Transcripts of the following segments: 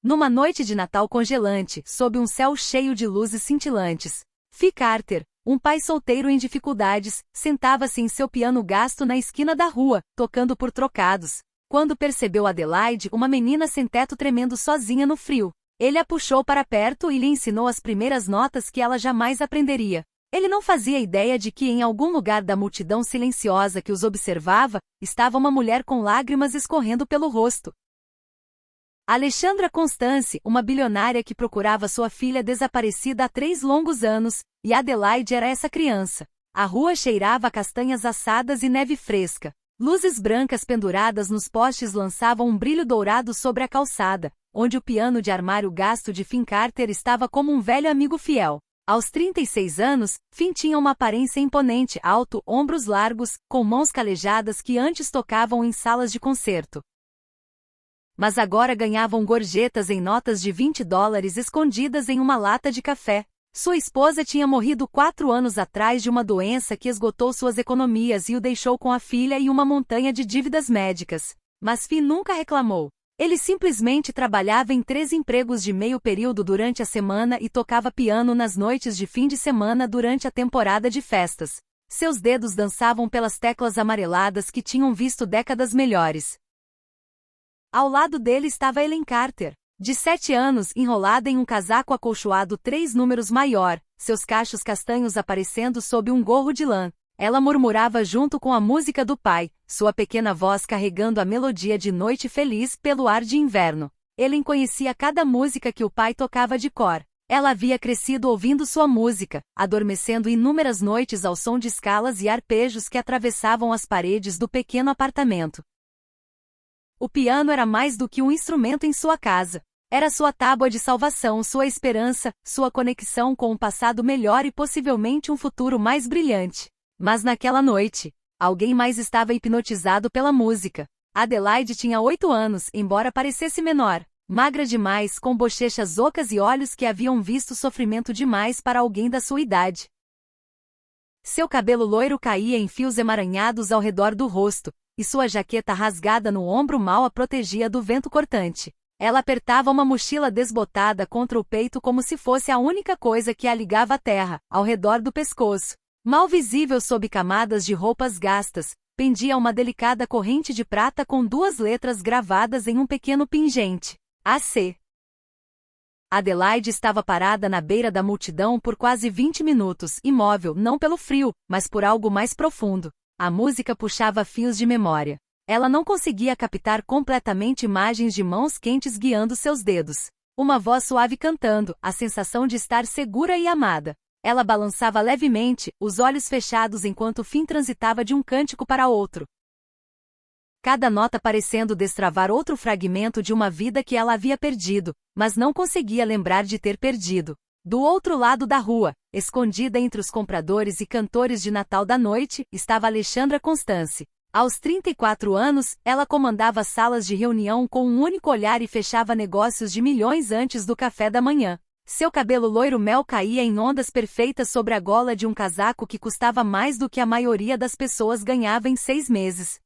Numa noite de Natal congelante, sob um céu cheio de luzes cintilantes, Fi Carter, um pai solteiro em dificuldades, sentava-se em seu piano gasto na esquina da rua, tocando por trocados. Quando percebeu Adelaide, uma menina sem teto tremendo sozinha no frio, ele a puxou para perto e lhe ensinou as primeiras notas que ela jamais aprenderia. Ele não fazia ideia de que em algum lugar da multidão silenciosa que os observava, estava uma mulher com lágrimas escorrendo pelo rosto. Alexandra Constance, uma bilionária que procurava sua filha desaparecida há 3 longos anos, e Adelaide era essa criança. A rua cheirava a castanhas assadas e neve fresca. Luzes brancas penduradas nos postes lançavam um brilho dourado sobre a calçada, onde o piano de armário gasto de Fin Carter estava como um velho amigo fiel. Aos 36 anos, Fin tinha uma aparência imponente, alto, ombros largos, com mãos calejadas que antes tocavam em salas de concerto. Mas agora ganhavam gorjetas em notas de $20 escondidas em uma lata de café. Sua esposa tinha morrido 4 anos atrás de uma doença que esgotou suas economias e o deixou com a filha e uma montanha de dívidas médicas. Mas Fin nunca reclamou. Ele simplesmente trabalhava em 3 empregos de meio período durante a semana e tocava piano nas noites de fim de semana durante a temporada de festas. Seus dedos dançavam pelas teclas amareladas que tinham visto décadas melhores. Ao lado dele estava Ellen Carter, de 7 anos, enrolada em um casaco acolchoado 3 números maior, seus cachos castanhos aparecendo sob um gorro de lã. Ela murmurava junto com a música do pai, sua pequena voz carregando a melodia de Noite Feliz pelo ar de inverno. Ellen conhecia cada música que o pai tocava de cor. Ela havia crescido ouvindo sua música, adormecendo inúmeras noites ao som de escalas e arpejos que atravessavam as paredes do pequeno apartamento. O piano era mais do que um instrumento em sua casa. Era sua tábua de salvação, sua esperança, sua conexão com um passado melhor e possivelmente um futuro mais brilhante. Mas naquela noite, alguém mais estava hipnotizado pela música. Adelaide tinha 8 anos, embora parecesse menor, magra demais, com bochechas ocas e olhos que haviam visto sofrimento demais para alguém da sua idade. Seu cabelo loiro caía em fios emaranhados ao redor do rosto, e sua jaqueta rasgada no ombro mal a protegia do vento cortante. Ela apertava uma mochila desbotada contra o peito como se fosse a única coisa que a ligava à terra, ao redor do pescoço. Mal visível sob camadas de roupas gastas, pendia uma delicada corrente de prata com 2 letras gravadas em um pequeno pingente. AC. Adelaide estava parada na beira da multidão por quase 20 minutos, imóvel, não pelo frio, mas por algo mais profundo. A música puxava fios de memória. Ela não conseguia captar completamente imagens de mãos quentes guiando seus dedos. Uma voz suave cantando, a sensação de estar segura e amada. Ela balançava levemente, os olhos fechados enquanto Fin transitava de um cântico para outro. Cada nota parecendo destravar outro fragmento de uma vida que ela havia perdido, mas não conseguia lembrar de ter perdido. Do outro lado da rua, escondida entre os compradores e cantores de Natal da noite, estava Alexandra Constance. Aos 34 anos, ela comandava salas de reunião com um único olhar e fechava negócios de milhões antes do café da manhã. Seu cabelo loiro mel caía em ondas perfeitas sobre a gola de um casaco que custava mais do que a maioria das pessoas ganhava em 6 meses.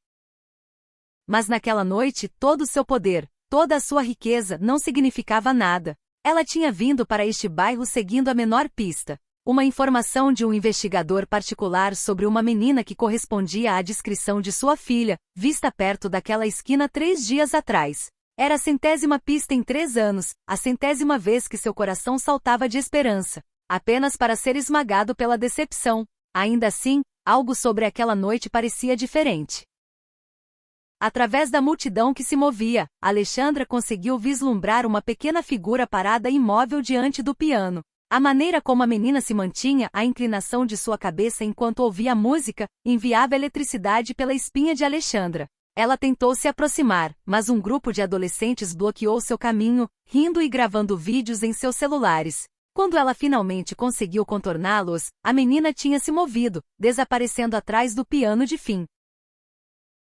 Mas naquela noite, todo o seu poder, toda a sua riqueza não significava nada. Ela tinha vindo para este bairro seguindo a menor pista. Uma informação de um investigador particular sobre uma menina que correspondia à descrição de sua filha, vista perto daquela esquina 3 dias atrás. Era a 100ª pista em 3 anos, a 100ª vez que seu coração saltava de esperança, apenas para ser esmagado pela decepção. Ainda assim, algo sobre aquela noite parecia diferente. Através da multidão que se movia, Alexandra conseguiu vislumbrar uma pequena figura parada imóvel diante do piano. A maneira como a menina se mantinha, a inclinação de sua cabeça enquanto ouvia a música, enviava eletricidade pela espinha de Alexandra. Ela tentou se aproximar, mas um grupo de adolescentes bloqueou seu caminho, rindo e gravando vídeos em seus celulares. Quando ela finalmente conseguiu contorná-los, a menina tinha se movido, desaparecendo atrás do piano de Fin.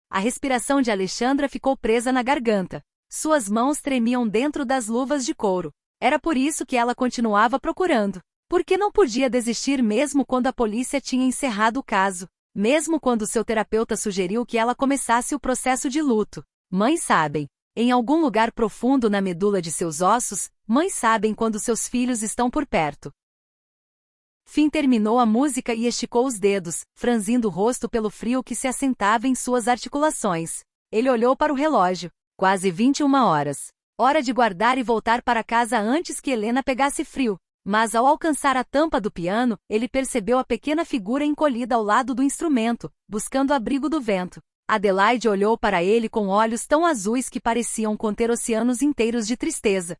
A respiração de Alexandra ficou presa na garganta. Suas mãos tremiam dentro das luvas de couro. Era por isso que ela continuava procurando. Porque não podia desistir mesmo quando a polícia tinha encerrado o caso. Mesmo quando seu terapeuta sugeriu que ela começasse o processo de luto. Mães sabem. Em algum lugar profundo na medula de seus ossos, mães sabem quando seus filhos estão por perto. Finn terminou a música e esticou os dedos, franzindo o rosto pelo frio que se assentava em suas articulações. Ele olhou para o relógio. Quase 21 horas. Hora de guardar e voltar para casa antes que Helena pegasse frio. Mas ao alcançar a tampa do piano, ele percebeu a pequena figura encolhida ao lado do instrumento, buscando abrigo do vento. Adelaide olhou para ele com olhos tão azuis que pareciam conter oceanos inteiros de tristeza.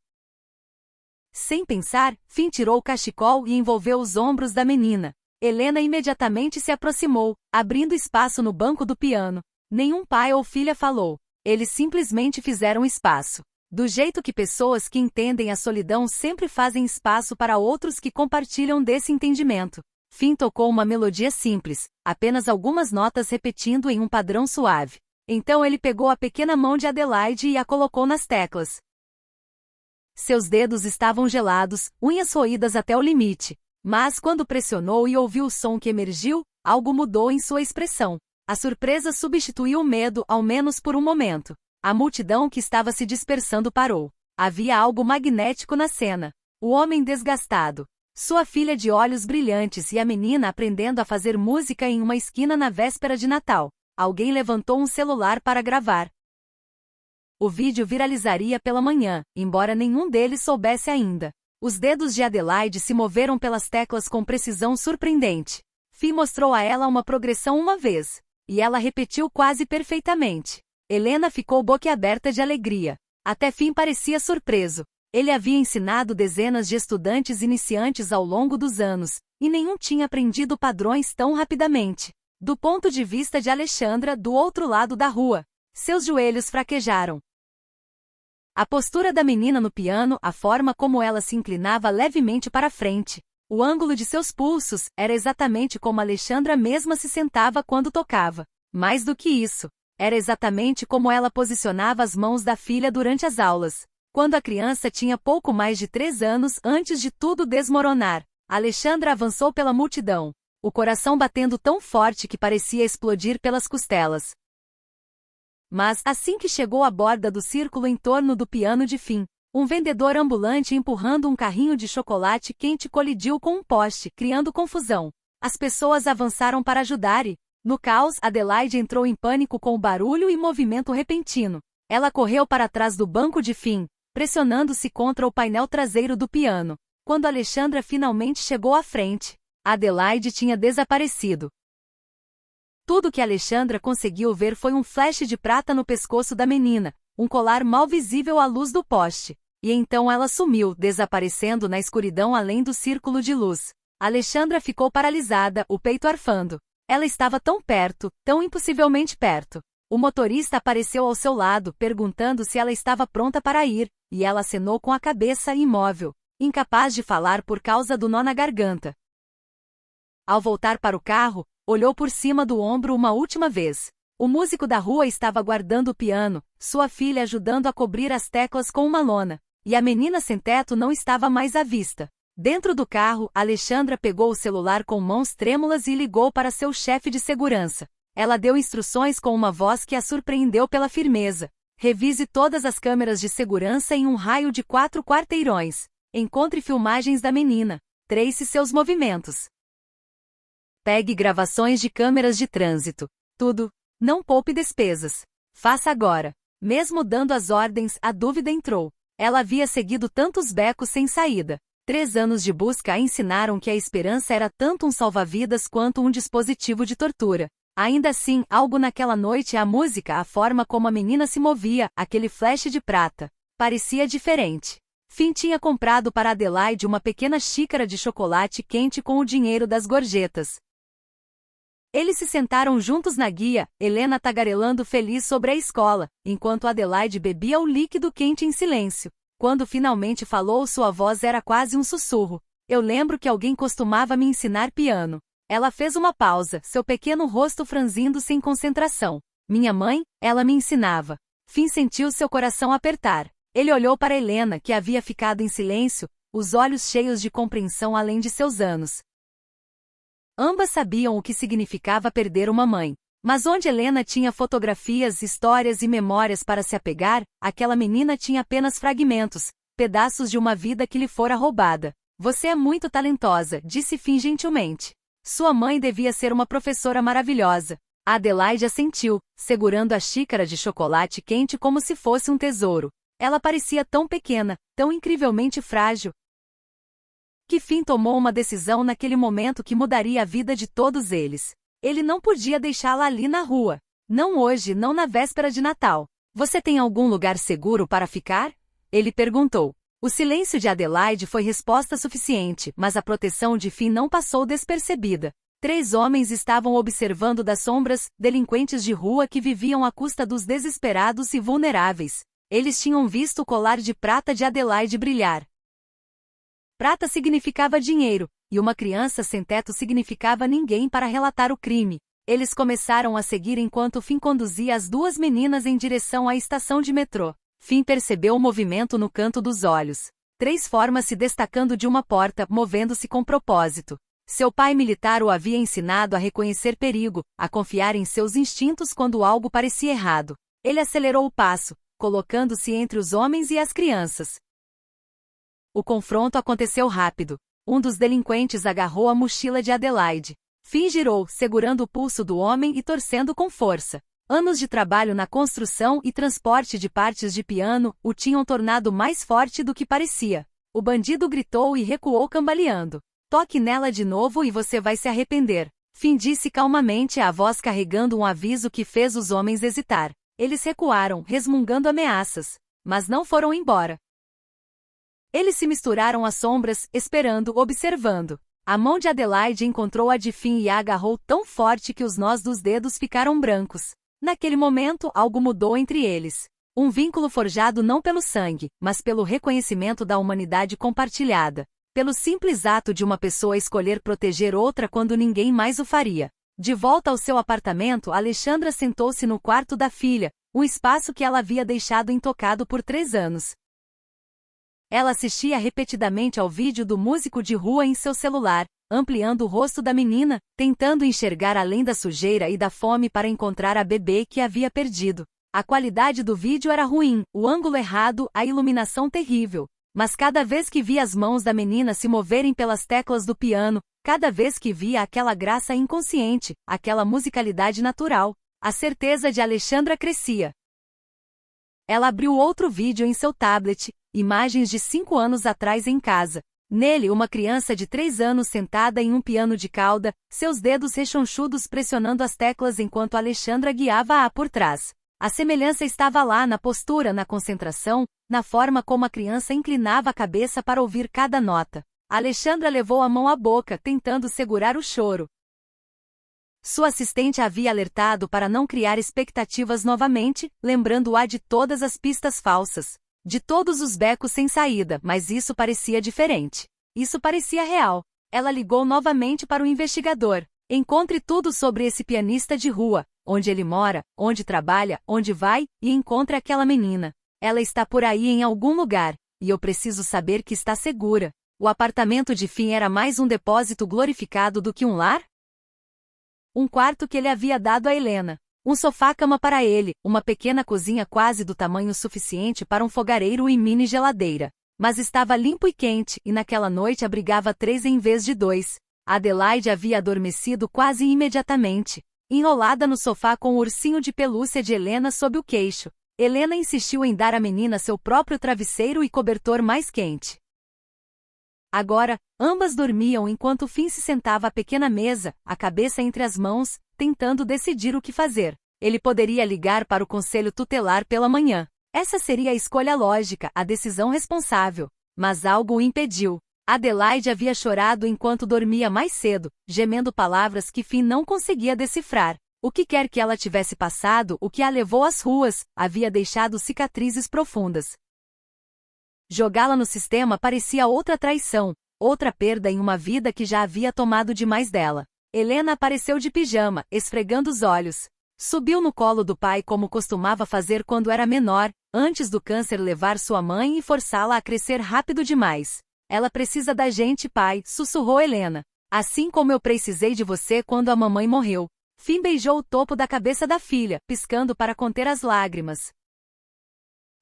Sem pensar, Finn tirou o cachecol e envolveu os ombros da menina. Helena imediatamente se aproximou, abrindo espaço no banco do piano. Nenhum pai ou filha falou. Eles simplesmente fizeram espaço. Do jeito que pessoas que entendem a solidão sempre fazem espaço para outros que compartilham desse entendimento. Finn tocou uma melodia simples, apenas algumas notas repetindo em um padrão suave. Então ele pegou a pequena mão de Adelaide e a colocou nas teclas. Seus dedos estavam gelados, unhas roídas até o limite. Mas quando pressionou e ouviu o som que emergiu, algo mudou em sua expressão. A surpresa substituiu o medo, ao menos por um momento. A multidão que estava se dispersando parou. Havia algo magnético na cena. O homem desgastado. Sua filha de olhos brilhantes e a menina aprendendo a fazer música em uma esquina na véspera de Natal. Alguém levantou um celular para gravar. O vídeo viralizaria pela manhã, embora nenhum deles soubesse ainda. Os dedos de Adelaide se moveram pelas teclas com precisão surpreendente. Finn mostrou a ela uma progressão uma vez, e ela repetiu quase perfeitamente. Helena ficou boquiaberta de alegria. Até Finn parecia surpreso. Ele havia ensinado dezenas de estudantes iniciantes ao longo dos anos, e nenhum tinha aprendido padrões tão rapidamente. Do ponto de vista de Alexandra, do outro lado da rua, seus joelhos fraquejaram. A postura da menina no piano, a forma como ela se inclinava levemente para frente, o ângulo de seus pulsos, era exatamente como Alexandra mesma se sentava quando tocava. Mais do que isso, era exatamente como ela posicionava as mãos da filha durante as aulas. Quando a criança tinha pouco mais de 3 anos antes de tudo desmoronar, Alexandra avançou pela multidão, o coração batendo tão forte que parecia explodir pelas costelas. Mas, assim que chegou à borda do círculo em torno do piano de Finn, um vendedor ambulante empurrando um carrinho de chocolate quente colidiu com um poste, criando confusão. As pessoas avançaram para ajudar e, no caos, Adelaide entrou em pânico com o barulho e movimento repentino. Ela correu para trás do banco de Finn, pressionando-se contra o painel traseiro do piano. Quando Alexandra finalmente chegou à frente, Adelaide tinha desaparecido. Tudo que Alexandra conseguiu ver foi um flash de prata no pescoço da menina, um colar mal visível à luz do poste. E então ela sumiu, desaparecendo na escuridão além do círculo de luz. Alexandra ficou paralisada, o peito arfando. Ela estava tão perto, tão impossivelmente perto. O motorista apareceu ao seu lado, perguntando se ela estava pronta para ir, e ela acenou com a cabeça imóvel, incapaz de falar por causa do nó na garganta. Ao voltar para o carro, olhou por cima do ombro uma última vez. O músico da rua estava guardando o piano, sua filha ajudando a cobrir as teclas com uma lona, e a menina sem teto não estava mais à vista. Dentro do carro, Alexandra pegou o celular com mãos trêmulas e ligou para seu chefe de segurança. Ela deu instruções com uma voz que a surpreendeu pela firmeza. Revise todas as câmeras de segurança em um raio de 4 quarteirões. Encontre filmagens da menina. Trace seus movimentos. Pegue gravações de câmeras de trânsito. Tudo. Não poupe despesas. Faça agora. Mesmo dando as ordens, a dúvida entrou. Ela havia seguido tantos becos sem saída. 3 anos de busca a ensinaram que a esperança era tanto um salva-vidas quanto um dispositivo de tortura. Ainda assim, algo naquela noite, a música, a forma como a menina se movia, aquele flash de prata, parecia diferente. Finn tinha comprado para Adelaide uma pequena xícara de chocolate quente com o dinheiro das gorjetas. Eles se sentaram juntos na guia, Helena tagarelando feliz sobre a escola, enquanto Adelaide bebia o líquido quente em silêncio. Quando finalmente falou, sua voz era quase um sussurro. Eu lembro que alguém costumava me ensinar piano. Ela fez uma pausa, seu pequeno rosto franzindo sem concentração. Minha mãe, ela me ensinava. Finn sentiu seu coração apertar. Ele olhou para Helena, que havia ficado em silêncio, os olhos cheios de compreensão além de seus anos. Ambas sabiam o que significava perder uma mãe. Mas onde Helena tinha fotografias, histórias e memórias para se apegar, aquela menina tinha apenas fragmentos, pedaços de uma vida que lhe fora roubada. Você é muito talentosa, disse Finn gentilmente. Sua mãe devia ser uma professora maravilhosa. Adelaide assentiu, segurando a xícara de chocolate quente como se fosse um tesouro. Ela parecia tão pequena, tão incrivelmente frágil, que Finn tomou uma decisão naquele momento que mudaria a vida de todos eles. Ele não podia deixá-la ali na rua. Não hoje, não na véspera de Natal. Você tem algum lugar seguro para ficar? Ele perguntou. O silêncio de Adelaide foi resposta suficiente, mas a proteção de Finn não passou despercebida. 3 homens estavam observando das sombras, delinquentes de rua que viviam à custa dos desesperados e vulneráveis. Eles tinham visto o colar de prata de Adelaide brilhar. Prata significava dinheiro, e uma criança sem teto significava ninguém para relatar o crime. Eles começaram a seguir enquanto Finn conduzia as 2 meninas em direção à estação de metrô. Finn percebeu o movimento no canto dos olhos. 3 formas se destacando de uma porta, movendo-se com propósito. Seu pai militar o havia ensinado a reconhecer perigo, a confiar em seus instintos quando algo parecia errado. Ele acelerou o passo, colocando-se entre os homens e as crianças. O confronto aconteceu rápido. Um dos delinquentes agarrou a mochila de Adelaide. Finn girou, segurando o pulso do homem e torcendo com força. Anos de trabalho na construção e transporte de partes de piano o tinham tornado mais forte do que parecia. O bandido gritou e recuou cambaleando. Toque nela de novo e você vai se arrepender. Finn disse calmamente, a voz carregando um aviso que fez os homens hesitar. Eles recuaram, resmungando ameaças. Mas não foram embora. Eles se misturaram às sombras, esperando, observando. A mão de Adelaide encontrou a de Finn e a agarrou tão forte que os nós dos dedos ficaram brancos. Naquele momento, algo mudou entre eles. Um vínculo forjado não pelo sangue, mas pelo reconhecimento da humanidade compartilhada. Pelo simples ato de uma pessoa escolher proteger outra quando ninguém mais o faria. De volta ao seu apartamento, Alexandra sentou-se no quarto da filha, um espaço que ela havia deixado intocado por 3 anos. Ela assistia repetidamente ao vídeo do músico de rua em seu celular, ampliando o rosto da menina, tentando enxergar além da sujeira e da fome para encontrar a bebê que havia perdido. A qualidade do vídeo era ruim, o ângulo errado, a iluminação terrível. Mas cada vez que via as mãos da menina se moverem pelas teclas do piano, cada vez que via aquela graça inconsciente, aquela musicalidade natural, a certeza de Alexandra crescia. Ela abriu outro vídeo em seu tablet, imagens de 5 anos atrás em casa. Nele, uma criança de 3 anos sentada em um piano de cauda, seus dedos rechonchudos pressionando as teclas enquanto Alexandra guiava-a por trás. A semelhança estava lá na postura, na concentração, na forma como a criança inclinava a cabeça para ouvir cada nota. Alexandra levou a mão à boca, tentando segurar o choro. Sua assistente a havia alertado para não criar expectativas novamente, lembrando-a de todas as pistas falsas. De todos os becos sem saída, mas isso parecia diferente. Isso parecia real. Ela ligou novamente para o investigador. Encontre tudo sobre esse pianista de rua, onde ele mora, onde trabalha, onde vai, e encontre aquela menina. Ela está por aí em algum lugar, e eu preciso saber que está segura. O apartamento de Finn era mais um depósito glorificado do que um lar? Um quarto que ele havia dado a Helena. Um sofá-cama para ele, uma pequena cozinha quase do tamanho suficiente para um fogareiro e mini geladeira. Mas estava limpo e quente, e naquela noite abrigava 3 em vez de 2. Adelaide havia adormecido quase imediatamente, enrolada no sofá com o ursinho de pelúcia de Helena sob o queixo. Helena insistiu em dar à menina seu próprio travesseiro e cobertor mais quente. Agora, ambas dormiam enquanto Finn se sentava à pequena mesa, a cabeça entre as mãos, tentando decidir o que fazer. Ele poderia ligar para o conselho tutelar pela manhã. Essa seria a escolha lógica, a decisão responsável. Mas algo o impediu. Adelaide havia chorado enquanto dormia mais cedo, gemendo palavras que Finn não conseguia decifrar. O que quer que ela tivesse passado, o que a levou às ruas, havia deixado cicatrizes profundas. Jogá-la no sistema parecia outra traição, outra perda em uma vida que já havia tomado demais dela. Helena apareceu de pijama, esfregando os olhos. Subiu no colo do pai como costumava fazer quando era menor, antes do câncer levar sua mãe e forçá-la a crescer rápido demais. Ela precisa da gente, pai, sussurrou Helena. Assim como eu precisei de você quando a mamãe morreu. Finn beijou o topo da cabeça da filha, piscando para conter as lágrimas.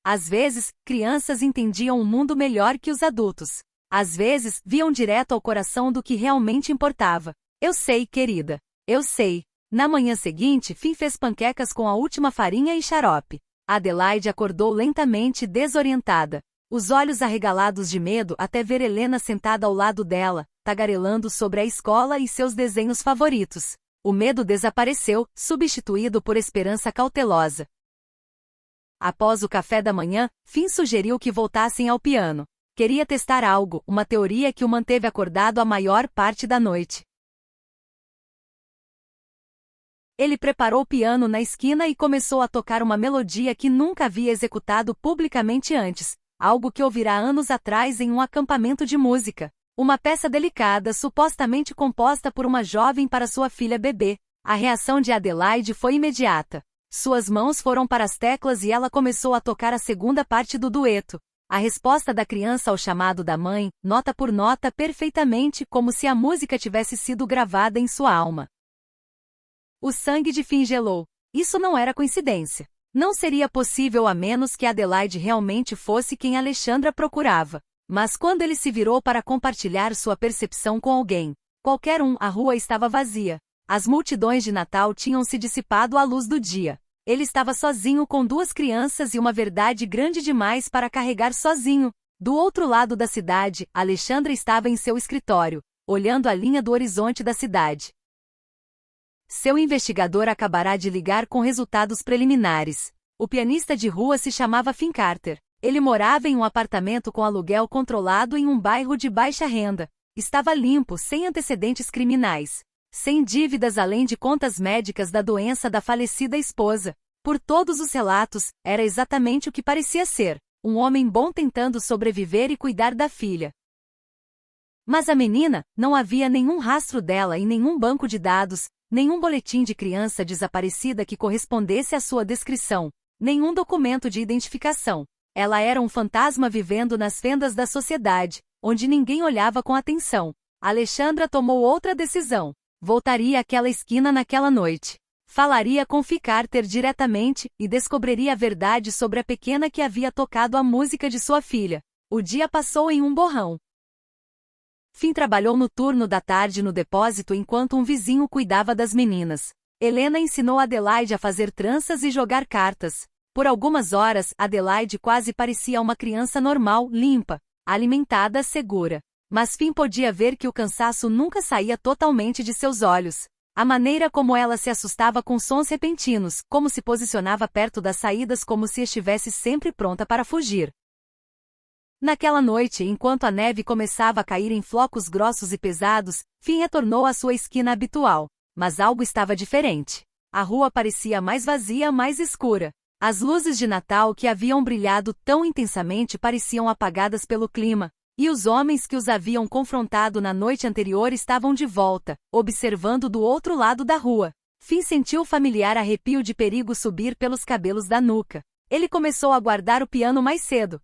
Às vezes, crianças entendiam o mundo melhor que os adultos. Às vezes, viam direto ao coração do que realmente importava. Eu sei, querida. Eu sei. Na manhã seguinte, Finn fez panquecas com a última farinha e xarope. Adelaide acordou lentamente desorientada. Os olhos arregalados de medo até ver Helena sentada ao lado dela, tagarelando sobre a escola e seus desenhos favoritos. O medo desapareceu, substituído por esperança cautelosa. Após o café da manhã, Finn sugeriu que voltassem ao piano. Queria testar algo, uma teoria que o manteve acordado a maior parte da noite. Ele preparou o piano na esquina e começou a tocar uma melodia que nunca havia executado publicamente antes, algo que ouvirá anos atrás em um acampamento de música. Uma peça delicada, supostamente composta por uma jovem para sua filha bebê. A reação de Adelaide foi imediata. Suas mãos foram para as teclas e ela começou a tocar a segunda parte do dueto. A resposta da criança ao chamado da mãe, nota por nota perfeitamente como se a música tivesse sido gravada em sua alma. O sangue de Finn gelou. Isso não era coincidência. Não seria possível a menos que Adelaide realmente fosse quem Alexandra procurava. Mas quando ele se virou para compartilhar sua percepção com alguém, qualquer um, a rua estava vazia. As multidões de Natal tinham se dissipado à luz do dia. Ele estava sozinho com duas crianças e uma verdade grande demais para carregar sozinho. Do outro lado da cidade, Alexandra estava em seu escritório, olhando a linha do horizonte da cidade. Seu investigador acabará de ligar com resultados preliminares. O pianista de rua se chamava Finn Carter. Ele morava em um apartamento com aluguel controlado em um bairro de baixa renda. Estava limpo, sem antecedentes criminais. Sem dívidas além de contas médicas da doença da falecida esposa. Por todos os relatos, era exatamente o que parecia ser. Um homem bom tentando sobreviver e cuidar da filha. Mas a menina, não havia nenhum rastro dela em nenhum banco de dados, nenhum boletim de criança desaparecida que correspondesse à sua descrição, nenhum documento de identificação. Ela era um fantasma vivendo nas fendas da sociedade, onde ninguém olhava com atenção. Alexandra tomou outra decisão. Voltaria àquela esquina naquela noite. Falaria com Finn Carter diretamente e descobriria a verdade sobre a pequena que havia tocado a música de sua filha. O dia passou em um borrão. Finn trabalhou no turno da tarde no depósito enquanto um vizinho cuidava das meninas. Helena ensinou Adelaide a fazer tranças e jogar cartas. Por algumas horas, Adelaide quase parecia uma criança normal, limpa, alimentada, segura. Mas Finn podia ver que o cansaço nunca saía totalmente de seus olhos. A maneira como ela se assustava com sons repentinos, como se posicionava perto das saídas como se estivesse sempre pronta para fugir. Naquela noite, enquanto a neve começava a cair em flocos grossos e pesados, Finn retornou à sua esquina habitual. Mas algo estava diferente. A rua parecia mais vazia, mais escura. As luzes de Natal que haviam brilhado tão intensamente pareciam apagadas pelo clima, e os homens que os haviam confrontado na noite anterior estavam de volta, observando do outro lado da rua. Finn sentiu o familiar arrepio de perigo subir pelos cabelos da nuca. Ele começou a guardar o piano mais cedo.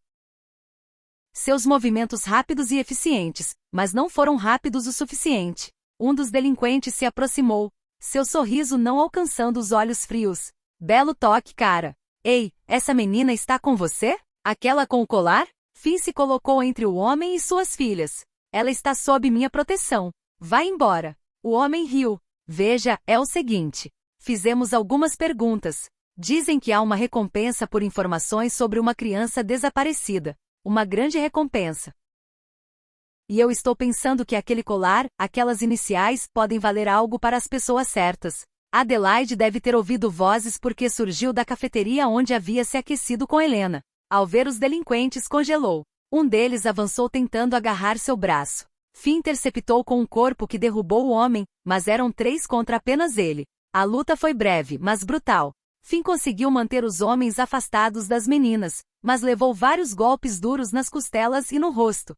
Seus movimentos rápidos e eficientes, mas não foram rápidos o suficiente. Um dos delinquentes se aproximou, seu sorriso não alcançando os olhos frios. Belo toque, cara. Ei, essa menina está com você? Aquela com o colar? Finn se colocou entre o homem e suas filhas. Ela está sob minha proteção. Vai embora. O homem riu. Veja, é o seguinte. Fizemos algumas perguntas. Dizem que há uma recompensa por informações sobre uma criança desaparecida. Uma grande recompensa. E eu estou pensando que aquele colar, aquelas iniciais, podem valer algo para as pessoas certas. Adelaide deve ter ouvido vozes porque surgiu da cafeteria onde havia se aquecido com Helena. Ao ver os delinquentes, congelou. Um deles avançou tentando agarrar seu braço. Finn interceptou com um corpo que derrubou o homem, mas eram 3 contra apenas ele. A luta foi breve, mas brutal. Finn conseguiu manter os homens afastados das meninas, mas levou vários golpes duros nas costelas e no rosto.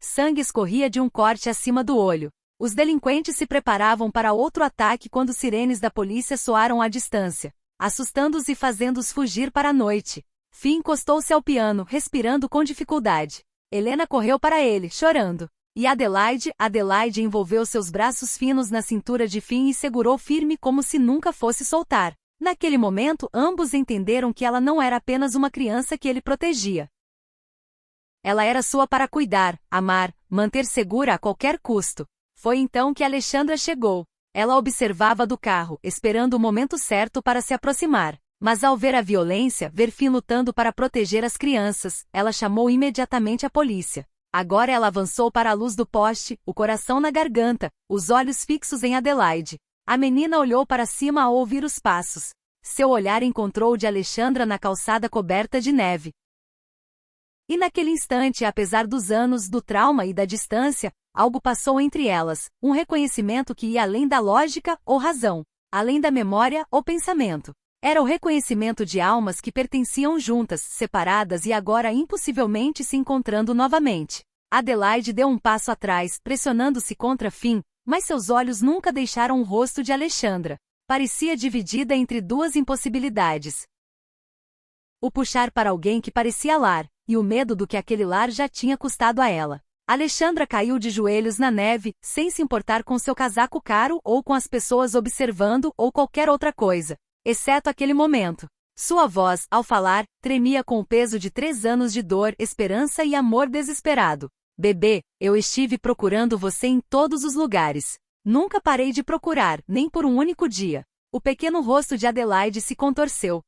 Sangue escorria de um corte acima do olho. Os delinquentes se preparavam para outro ataque quando sirenes da polícia soaram à distância, assustando-os e fazendo-os fugir para a noite. Finn encostou-se ao piano, respirando com dificuldade. Helena correu para ele, chorando. E Adelaide envolveu seus braços finos na cintura de Finn e segurou firme como se nunca fosse soltar. Naquele momento, ambos entenderam que ela não era apenas uma criança que ele protegia. Ela era sua para cuidar, amar, manter segura a qualquer custo. Foi então que Alexandra chegou. Ela observava do carro, esperando o momento certo para se aproximar. Mas ao ver a violência, ver Finn lutando para proteger as crianças, ela chamou imediatamente a polícia. Agora ela avançou para a luz do poste, o coração na garganta, os olhos fixos em Adelaide. A menina olhou para cima ao ouvir os passos. Seu olhar encontrou o de Alexandra na calçada coberta de neve. E naquele instante, apesar dos anos, do trauma e da distância, algo passou entre elas, um reconhecimento que ia além da lógica ou razão, além da memória ou pensamento. Era o reconhecimento de almas que pertenciam juntas, separadas e agora impossivelmente se encontrando novamente. Adelaide deu um passo atrás, pressionando-se contra Finn, mas seus olhos nunca deixaram o rosto de Alexandra. Parecia dividida entre duas impossibilidades. O puxar para alguém que parecia lar, e o medo do que aquele lar já tinha custado a ela. Alexandra caiu de joelhos na neve, sem se importar com seu casaco caro ou com as pessoas observando ou qualquer outra coisa, exceto aquele momento. Sua voz, ao falar, tremia com o peso de 3 anos de dor, esperança e amor desesperado. Bebê, eu estive procurando você em todos os lugares. Nunca parei de procurar, nem por um único dia. O pequeno rosto de Adelaide se contorceu.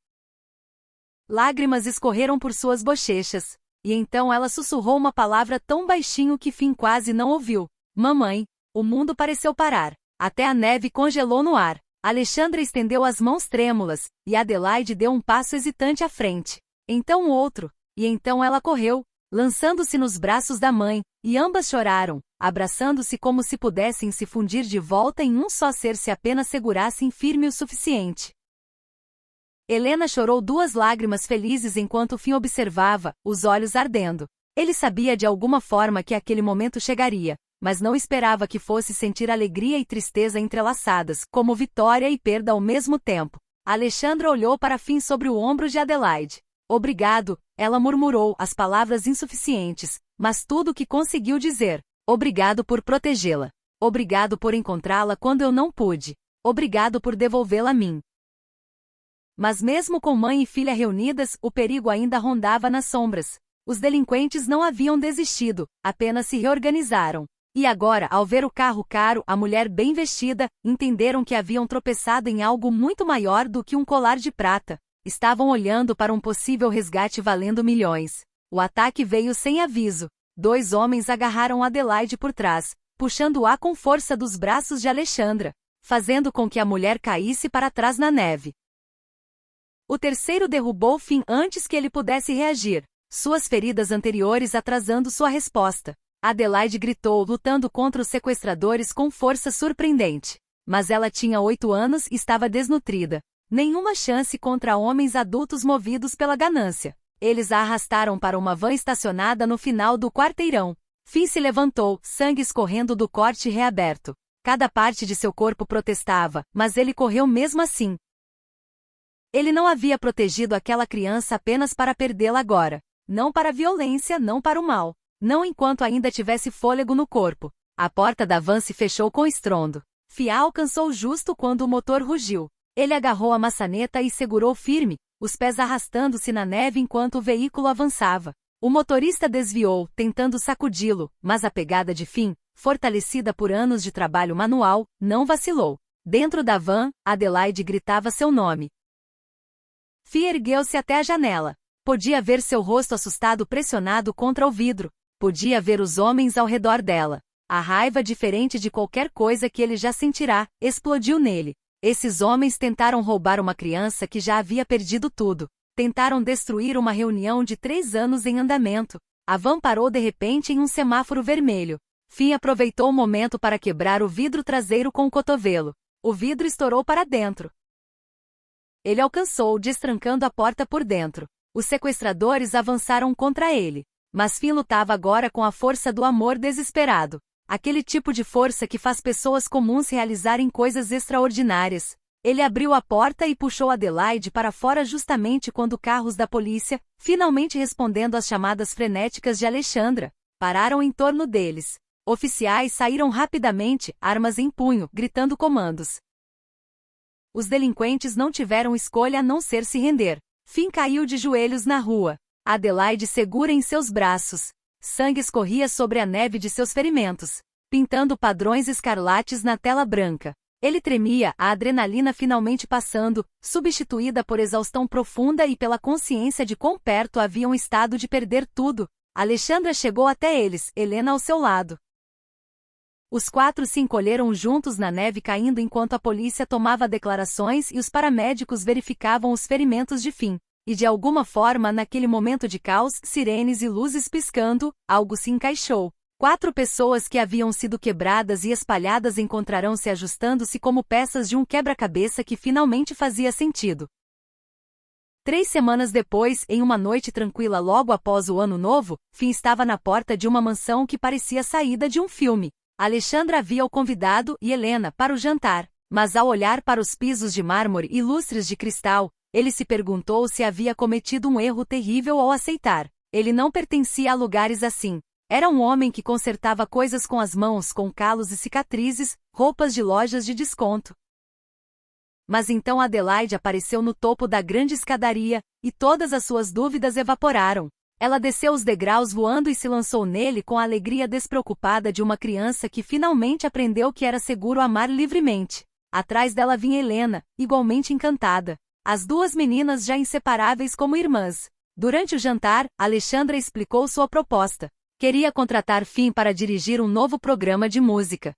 Lágrimas escorreram por suas bochechas. E então ela sussurrou uma palavra tão baixinho que Finn quase não ouviu. Mamãe. O mundo pareceu parar. Até a neve congelou no ar. Alexandra estendeu as mãos trêmulas, e Adelaide deu um passo hesitante à frente. Então outro. E então ela correu, lançando-se nos braços da mãe, e ambas choraram, abraçando-se como se pudessem se fundir de volta em um só ser se apenas segurassem firme o suficiente. Helena chorou 2 lágrimas felizes enquanto Finn observava, os olhos ardendo. Ele sabia de alguma forma que aquele momento chegaria, mas não esperava que fosse sentir alegria e tristeza entrelaçadas, como vitória e perda ao mesmo tempo. Alexandra olhou para Finn sobre o ombro de Adelaide. Obrigado, ela murmurou, as palavras insuficientes, mas tudo o que conseguiu dizer. Obrigado por protegê-la. Obrigado por encontrá-la quando eu não pude. Obrigado por devolvê-la a mim. Mas mesmo com mãe e filha reunidas, o perigo ainda rondava nas sombras. Os delinquentes não haviam desistido, apenas se reorganizaram. E agora, ao ver o carro caro, a mulher bem vestida, entenderam que haviam tropeçado em algo muito maior do que um colar de prata. Estavam olhando para um possível resgate valendo milhões. O ataque veio sem aviso. 2 homens agarraram Adelaide por trás, puxando-a com força dos braços de Alexandra, fazendo com que a mulher caísse para trás na neve. O terceiro derrubou Finn antes que ele pudesse reagir, suas feridas anteriores atrasando sua resposta. Adelaide gritou, lutando contra os sequestradores com força surpreendente. Mas ela tinha 8 anos e estava desnutrida. Nenhuma chance contra homens adultos movidos pela ganância. Eles a arrastaram para uma van estacionada no final do quarteirão. Finn se levantou, sangue escorrendo do corte reaberto. Cada parte de seu corpo protestava, mas ele correu mesmo assim. Ele não havia protegido aquela criança apenas para perdê-la agora. Não para a violência, não para o mal. Não enquanto ainda tivesse fôlego no corpo. A porta da van se fechou com estrondo. Fia alcançou justo quando o motor rugiu. Ele agarrou a maçaneta e segurou firme, os pés arrastando-se na neve enquanto o veículo avançava. O motorista desviou, tentando sacudi-lo, mas a pegada de Finn, fortalecida por anos de trabalho manual, não vacilou. Dentro da van, Adelaide gritava seu nome. Finn ergueu-se até a janela. Podia ver seu rosto assustado pressionado contra o vidro. Podia ver os homens ao redor dela. A raiva, diferente de qualquer coisa que ele já sentirá, explodiu nele. Esses homens tentaram roubar uma criança que já havia perdido tudo. Tentaram destruir uma reunião de 3 anos em andamento. A van parou de repente em um semáforo vermelho. Finn aproveitou o momento para quebrar o vidro traseiro com o cotovelo. O vidro estourou para dentro. Ele alcançou, destrancando a porta por dentro. Os sequestradores avançaram contra ele. Mas Finn lutava agora com a força do amor desesperado. Aquele tipo de força que faz pessoas comuns realizarem coisas extraordinárias. Ele abriu a porta e puxou Adelaide para fora justamente quando carros da polícia, finalmente respondendo às chamadas frenéticas de Alexandra, pararam em torno deles. Oficiais saíram rapidamente, armas em punho, gritando comandos. Os delinquentes não tiveram escolha a não ser se render. Finn caiu de joelhos na rua. Adelaide segura em seus braços. Sangue escorria sobre a neve de seus ferimentos, pintando padrões escarlates na tela branca. Ele tremia, a adrenalina finalmente passando, substituída por exaustão profunda e pela consciência de quão perto haviam estado de perder tudo. Alexandra chegou até eles, Helena ao seu lado. Os quatro se encolheram juntos na neve caindo enquanto a polícia tomava declarações e os paramédicos verificavam os ferimentos de Finn. E de alguma forma naquele momento de caos, sirenes e luzes piscando, algo se encaixou. 4 pessoas que haviam sido quebradas e espalhadas encontrarão-se ajustando-se como peças de um quebra-cabeça que finalmente fazia sentido. 3 semanas depois, em uma noite tranquila logo após o Ano Novo, Finn estava na porta de uma mansão que parecia saída de um filme. Alexandra havia o convidado e Helena para o jantar, mas ao olhar para os pisos de mármore e lustres de cristal, ele se perguntou se havia cometido um erro terrível ao aceitar. Ele não pertencia a lugares assim. Era um homem que consertava coisas com as mãos com calos e cicatrizes, roupas de lojas de desconto. Mas então Adelaide apareceu no topo da grande escadaria, e todas as suas dúvidas evaporaram. Ela desceu os degraus voando e se lançou nele com a alegria despreocupada de uma criança que finalmente aprendeu que era seguro amar livremente. Atrás dela vinha Helena, igualmente encantada. As 2 meninas já inseparáveis como irmãs. Durante o jantar, Alexandra explicou sua proposta. Queria contratar Finn para dirigir um novo programa de música.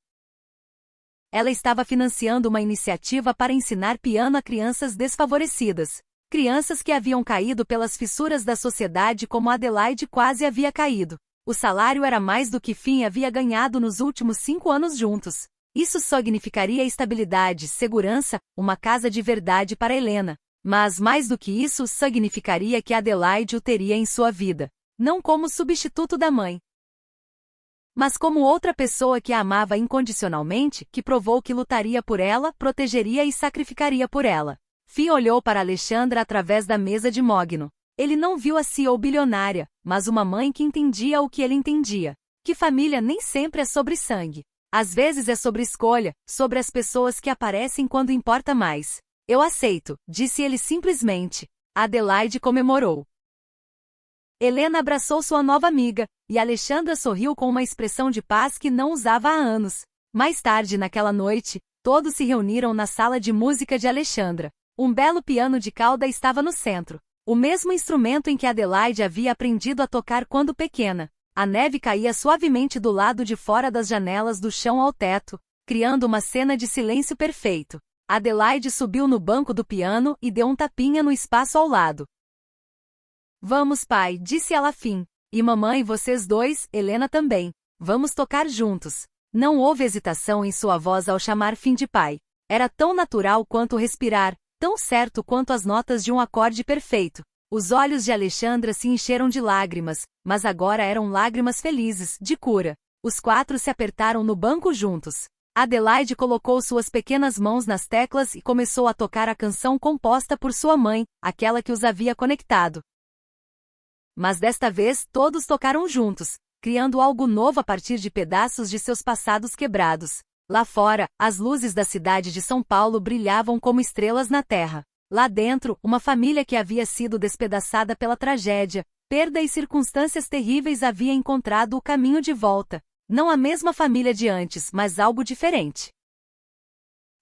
Ela estava financiando uma iniciativa para ensinar piano a crianças desfavorecidas. Crianças que haviam caído pelas fissuras da sociedade como Adelaide quase havia caído. O salário era mais do que Finn havia ganhado nos últimos 5 anos juntos. Isso significaria estabilidade, segurança, uma casa de verdade para Helena. Mas mais do que isso, significaria que Adelaide o teria em sua vida. Não como substituto da mãe, mas como outra pessoa que a amava incondicionalmente, que provou que lutaria por ela, protegeria e sacrificaria por ela. Finn olhou para Alexandra através da mesa de mogno. Ele não viu a CEO bilionária, mas uma mãe que entendia o que ele entendia. Que família nem sempre é sobre sangue. Às vezes é sobre escolha, sobre as pessoas que aparecem quando importa mais. Eu aceito, disse ele simplesmente. Adelaide comemorou. Helena abraçou sua nova amiga, e Alexandra sorriu com uma expressão de paz que não usava há anos. Mais tarde naquela noite, todos se reuniram na sala de música de Alexandra. Um belo piano de cauda estava no centro. O mesmo instrumento em que Adelaide havia aprendido a tocar quando pequena. A neve caía suavemente do lado de fora das janelas do chão ao teto, criando uma cena de silêncio perfeito. Adelaide subiu no banco do piano e deu um tapinha no espaço ao lado. Vamos, pai, disse ela a Finn. E mamãe, vocês dois, Helena também. Vamos tocar juntos. Não houve hesitação em sua voz ao chamar Finn de pai. Era tão natural quanto respirar, tão certo quanto as notas de um acorde perfeito. Os olhos de Alexandra se encheram de lágrimas, mas agora eram lágrimas felizes, de cura. Os 4 se apertaram no banco juntos. Adelaide colocou suas pequenas mãos nas teclas e começou a tocar a canção composta por sua mãe, aquela que os havia conectado. Mas desta vez todos tocaram juntos, criando algo novo a partir de pedaços de seus passados quebrados. Lá fora, as luzes da cidade de São Paulo brilhavam como estrelas na terra. Lá dentro, uma família que havia sido despedaçada pela tragédia, perda e circunstâncias terríveis havia encontrado o caminho de volta. Não a mesma família de antes, mas algo diferente.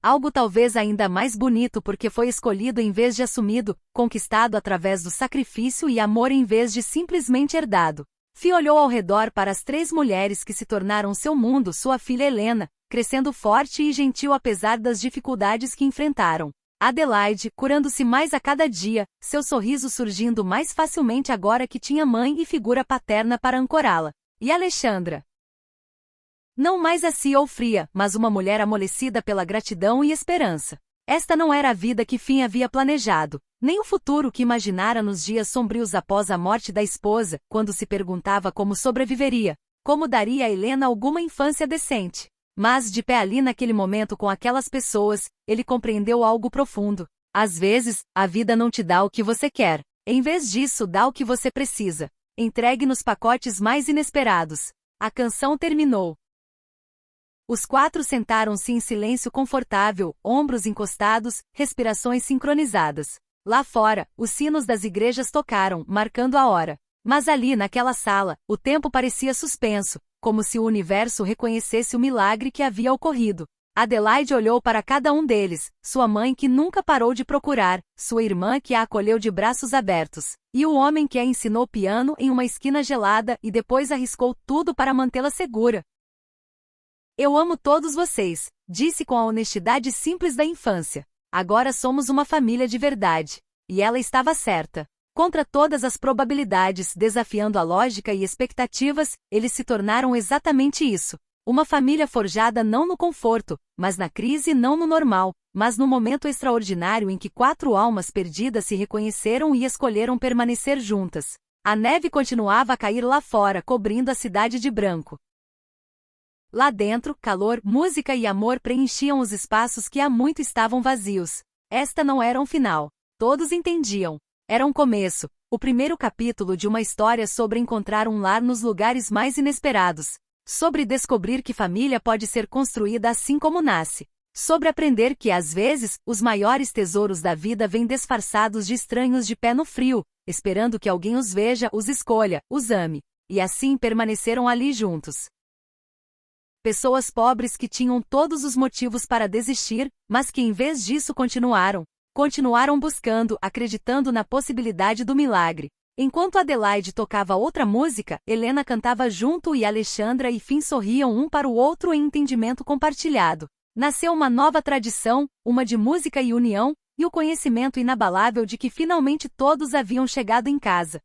Algo talvez ainda mais bonito porque foi escolhido em vez de assumido, conquistado através do sacrifício e amor em vez de simplesmente herdado. Finn olhou ao redor para as 3 mulheres que se tornaram seu mundo, sua filha Helena, crescendo forte e gentil apesar das dificuldades que enfrentaram. Adelaide, curando-se mais a cada dia, seu sorriso surgindo mais facilmente agora que tinha mãe e figura paterna para ancorá-la. E Alexandra? Não mais a CEO fria, mas uma mulher amolecida pela gratidão e esperança. Esta não era a vida que Finn havia planejado, nem o futuro que imaginara nos dias sombrios após a morte da esposa, quando se perguntava como sobreviveria, como daria a Helena alguma infância decente. Mas, de pé ali naquele momento com aquelas pessoas, ele compreendeu algo profundo. Às vezes, a vida não te dá o que você quer. Em vez disso, dá o que você precisa. Entregue nos pacotes mais inesperados. A canção terminou. Os 4 sentaram-se em silêncio confortável, ombros encostados, respirações sincronizadas. Lá fora, os sinos das igrejas tocaram, marcando a hora. Mas ali naquela sala, o tempo parecia suspenso, como se o universo reconhecesse o milagre que havia ocorrido. Adelaide olhou para cada um deles, sua mãe que nunca parou de procurar, sua irmã que a acolheu de braços abertos, e o homem que a ensinou piano em uma esquina gelada e depois arriscou tudo para mantê-la segura. Eu amo todos vocês, disse com a honestidade simples da infância. Agora somos uma família de verdade. E ela estava certa. Contra todas as probabilidades, desafiando a lógica e expectativas, eles se tornaram exatamente isso. Uma família forjada não no conforto, mas na crise, não no normal, mas no momento extraordinário em que 4 almas perdidas se reconheceram e escolheram permanecer juntas. A neve continuava a cair lá fora, cobrindo a cidade de branco. Lá dentro, calor, música e amor preenchiam os espaços que há muito estavam vazios. Esta não era um final. Todos entendiam. Era um começo, o primeiro capítulo de uma história sobre encontrar um lar nos lugares mais inesperados. Sobre descobrir que família pode ser construída assim como nasce. Sobre aprender que, às vezes, os maiores tesouros da vida vêm disfarçados de estranhos de pé no frio, esperando que alguém os veja, os escolha, os ame. E assim permaneceram ali juntos. Pessoas pobres que tinham todos os motivos para desistir, mas que em vez disso continuaram. Continuaram buscando, acreditando na possibilidade do milagre. Enquanto Adelaide tocava outra música, Helena cantava junto e Alexandra e Finn sorriam um para o outro em entendimento compartilhado. Nasceu uma nova tradição, uma de música e união, e o conhecimento inabalável de que finalmente todos haviam chegado em casa.